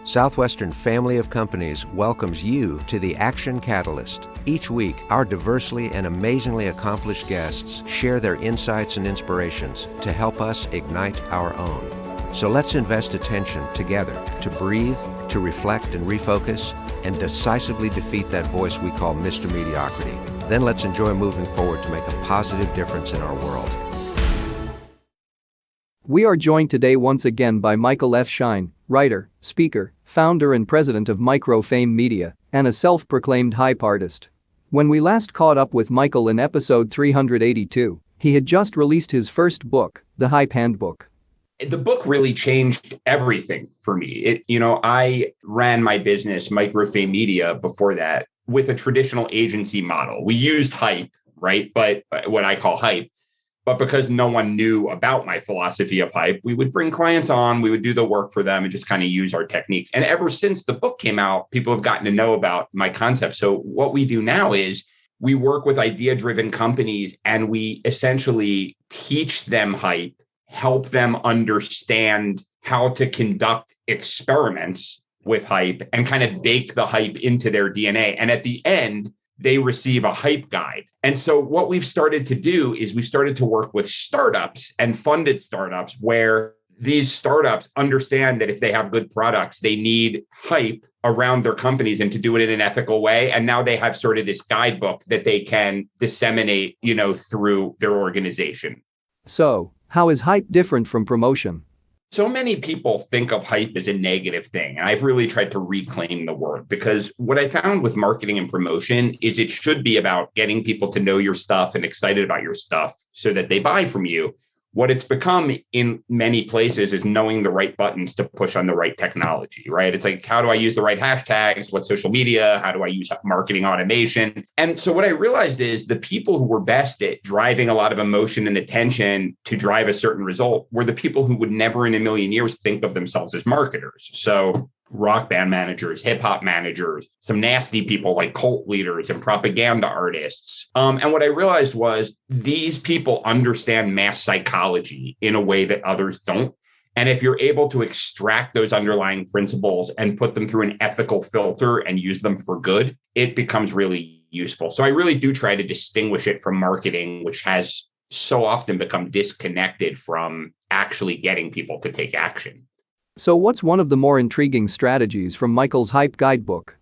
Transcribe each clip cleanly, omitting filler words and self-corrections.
Southwestern Family of Companies welcomes you to the Action Catalyst. Each week, our diversely and amazingly accomplished guests share their insights and inspirations to help us ignite our own. So let's invest attention together to breathe, to reflect and refocus, and decisively defeat that voice we call Mr. Mediocrity. Then let's enjoy moving forward to make a positive difference in our world. We are joined today once again by Michael F. Schein, writer, speaker, founder and president of Microfame Media, and a self-proclaimed hype artist. When we last caught up with Michael in episode 382, he had just released his first book, The Hype Handbook. The book really changed everything for me. I ran my business, Microfame Media, before that with a traditional agency model. We used hype, right? But what I call hype. But because no one knew about my philosophy of hype, we would bring clients on, we would do the work for them and just kind of use our techniques. And ever since the book came out, people have gotten to know about my concept. So what we do now is we work with idea-driven companies and we essentially teach them hype, help them understand how to conduct experiments with hype and kind of bake the hype into their DNA. And at the end, they receive a hype guide. And so what we've started to do is we started to work with startups and funded startups where these startups understand that if they have good products, they need hype around their companies and to do it in an ethical way. And now they have sort of this guidebook that they can disseminate, through their organization. So, how is hype different from promotion? So many people think of hype as a negative thing. And I've really tried to reclaim the word because what I found with marketing and promotion is it should be about getting people to know your stuff and excited about your stuff so that they buy from you. What it's become in many places is knowing the right buttons to push on the right technology, right? It's like, how do I use the right hashtags? What social media? How do I use marketing automation? And so what I realized is the people who were best at driving a lot of emotion and attention to drive a certain result were the people who would never in a million years think of themselves as marketers. So rock band managers, hip hop managers, some nasty people like cult leaders and propaganda artists. And what I realized was these people understand mass psychology in a way that others don't. And if you're able to extract those underlying principles and put them through an ethical filter and use them for good, it becomes really useful. So I really do try to distinguish it from marketing, which has so often become disconnected from actually getting people to take action. So what's one of the more intriguing strategies from Michael's hype guidebook?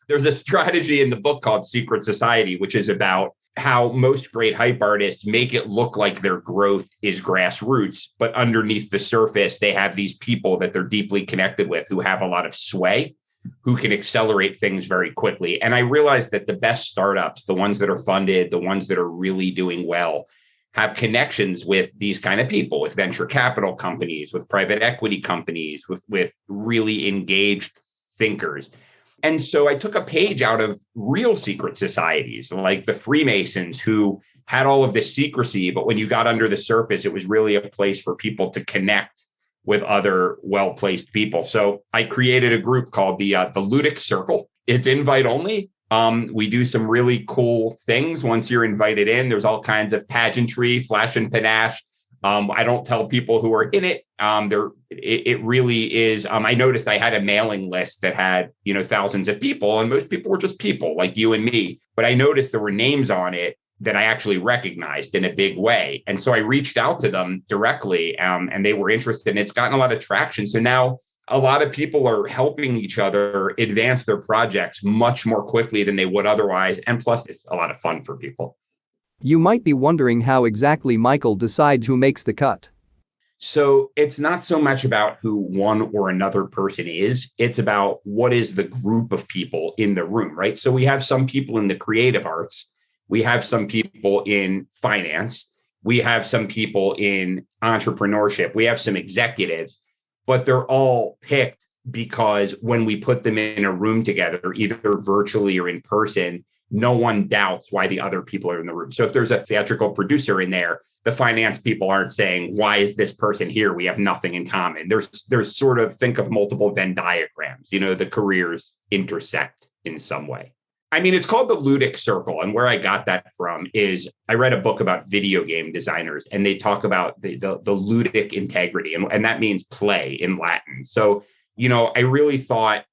There's a strategy in the book called Secret Society, which is about how most great hype artists make it look like their growth is grassroots, but underneath the surface, they have these people that they're deeply connected with who have a lot of sway, who can accelerate things very quickly. And I realized that the best startups, the ones that are funded, the ones that are really doing well, have connections with these kind of people, with venture capital companies, with private equity companies, with really engaged thinkers. And so I took a page out of real secret societies like the Freemasons, who had all of this secrecy, but when you got under the surface, it was really a place for people to connect with other well-placed people. So I created a group called the Ludic Circle. It's invite only. We do some really cool things once you're invited in. There's all kinds of pageantry, flash and panache. I don't tell people who are in it. It really is. I noticed I had a mailing list that had, thousands of people, and most people were just people like you and me. But I noticed there were names on it that I actually recognized in a big way. And so I reached out to them directly, and they were interested. And it's gotten a lot of traction. So now a lot of people are helping each other advance their projects much more quickly than they would otherwise. And plus, it's a lot of fun for people. You might be wondering how exactly Michael decides who makes the cut. So it's not so much about who one or another person is. It's about what is the group of people in the room, right? So we have some people in the creative arts. We have some people in finance. We have some people in entrepreneurship. We have some executives. But they're all picked because when we put them in a room together, either virtually or in person, no one doubts why the other people are in the room. So if there's a theatrical producer in there, the finance people aren't saying, why is this person here? We have nothing in common. There's sort of, think of multiple Venn diagrams, the careers intersect in some way. I mean, it's called the Ludic Circle. And where I got that from is I read a book about video game designers, and they talk about the ludic integrity. And that means play in Latin. So I really thought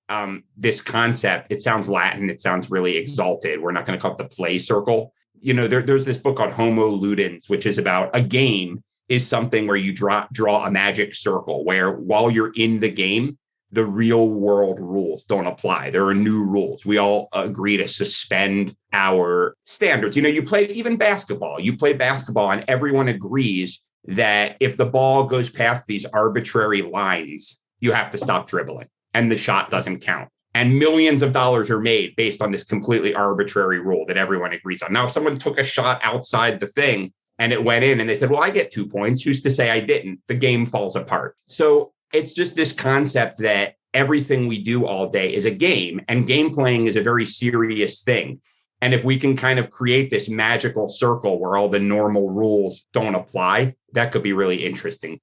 this concept, it sounds Latin, it sounds really exalted. We're not going to call it the play circle. There's this book called Homo Ludens, which is about a game is something where you draw a magic circle where while you're in the game, the real world rules don't apply. There are new rules. We all agree to suspend our standards. You play even basketball. You play basketball and everyone agrees that if the ball goes past these arbitrary lines, you have to stop dribbling and the shot doesn't count. And millions of dollars are made based on this completely arbitrary rule that everyone agrees on. Now, if someone took a shot outside the thing and it went in and they said, well, I get 2 points, who's to say I didn't? The game falls apart. So it's just this concept that everything we do all day is a game, and game playing is a very serious thing. And if we can kind of create this magical circle where all the normal rules don't apply, that could be really interesting.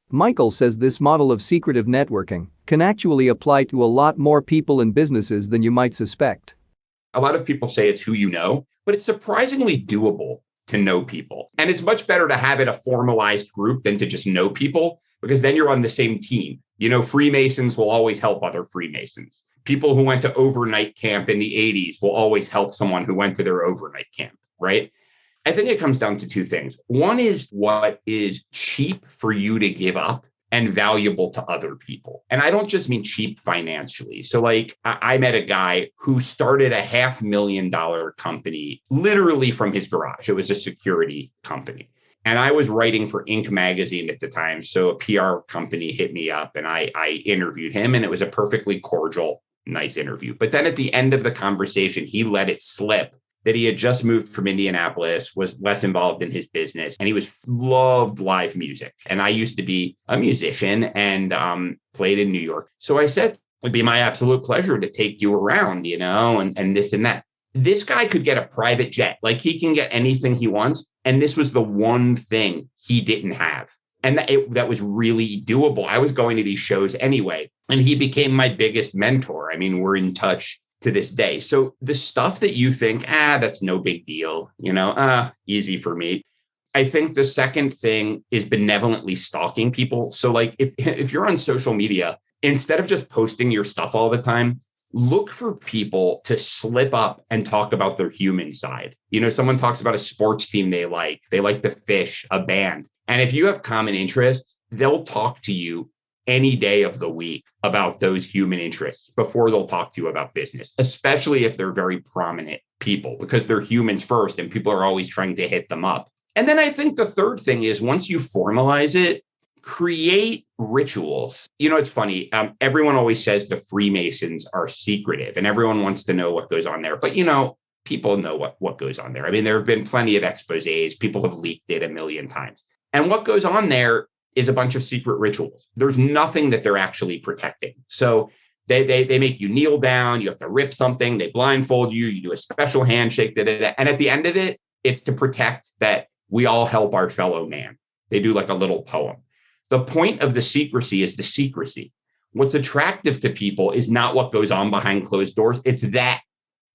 Michael says this model of secretive networking can actually apply to a lot more people and businesses than you might suspect. A lot of people say it's who you know, but it's surprisingly doable to know people. And it's much better to have it a formalized group than to just know people, because then you're on the same team. Freemasons will always help other Freemasons. People who went to overnight camp in the 80s will always help someone who went to their overnight camp, right? I think it comes down to two things. One is what is cheap for you to give up and valuable to other people. And I don't just mean cheap financially. So I met a guy who started a $500,000 company literally from his garage. It was a security company. And I was writing for Inc. magazine at the time. So a PR company hit me up and I interviewed him, and it was a perfectly cordial, nice interview. But then at the end of the conversation, he let it slip that he had just moved from Indianapolis, was less involved in his business, and he loved live music. And I used to be a musician and played in New York. So I said, it'd be my absolute pleasure to take you around, and this and that. This guy could get a private jet. He can get anything he wants. And this was the one thing he didn't have. And that was really doable. I was going to these shows anyway, and he became my biggest mentor. I mean, we're in touch to this day. So the stuff that you think, that's no big deal, easy for me. I think the second thing is benevolently stalking people. So if you're on social media, instead of just posting your stuff all the time, look for people to slip up and talk about their human side. Someone talks about a sports team they like to fish, a band. And if you have common interests, they'll talk to you any day of the week about those human interests before they'll talk to you about business, especially if they're very prominent people, because they're humans first and people are always trying to hit them up. And then I think the third thing is, once you formalize it, create rituals. It's funny. Everyone always says the Freemasons are secretive and everyone wants to know what goes on there. But, people know what goes on there. I mean, there have been plenty of exposés. People have leaked it a million times. And what goes on there is a bunch of secret rituals. There's nothing that they're actually protecting. So they make you kneel down. You have to rip something. They blindfold you. You do a special handshake. And at the end of it, it's to protect that we all help our fellow man. They do a little poem. The point of the secrecy is the secrecy. What's attractive to people is not what goes on behind closed doors. It's that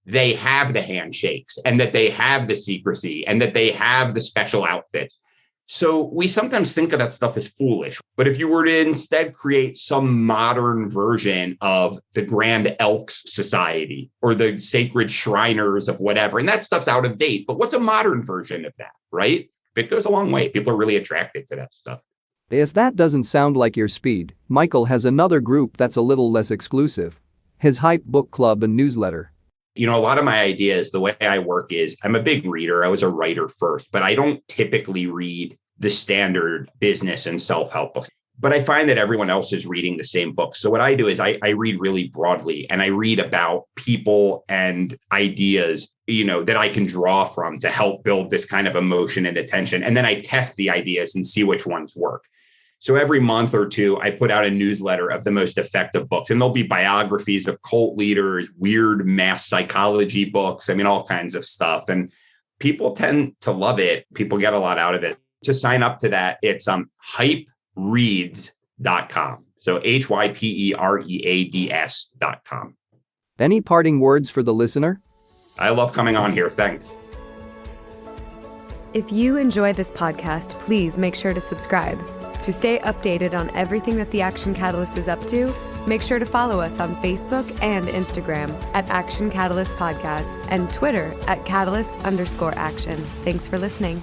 they have the handshakes and that they have the secrecy and that they have the special outfits. So we sometimes think of that stuff as foolish. But if you were to instead create some modern version of the Grand Elks Society or the Sacred Shriners of whatever, and that stuff's out of date, but what's a modern version of that, right? It goes a long way. People are really attracted to that stuff. If that doesn't sound like your speed, Michael has another group that's a little less exclusive. His Hype Book Club and newsletter. A lot of my ideas, the way I work is I'm a big reader. I was a writer first, but I don't typically read the standard business and self-help books. But I find that everyone else is reading the same books. So what I do is I read really broadly, and I read about people and ideas, that I can draw from to help build this kind of emotion and attention. And then I test the ideas and see which ones work. So every month or two, I put out a newsletter of the most effective books, and there'll be biographies of cult leaders, weird mass psychology books. I mean, all kinds of stuff. And people tend to love it. People get a lot out of it. To sign up to that, it's hypereads.com. So hypereads.com. Any parting words for the listener? I love coming on here. Thanks. If you enjoy this podcast, please make sure to subscribe. To stay updated on everything that the Action Catalyst is up to, Make sure to follow us on Facebook and Instagram at Action Catalyst Podcast and Twitter at Catalyst_Action. Thanks for listening.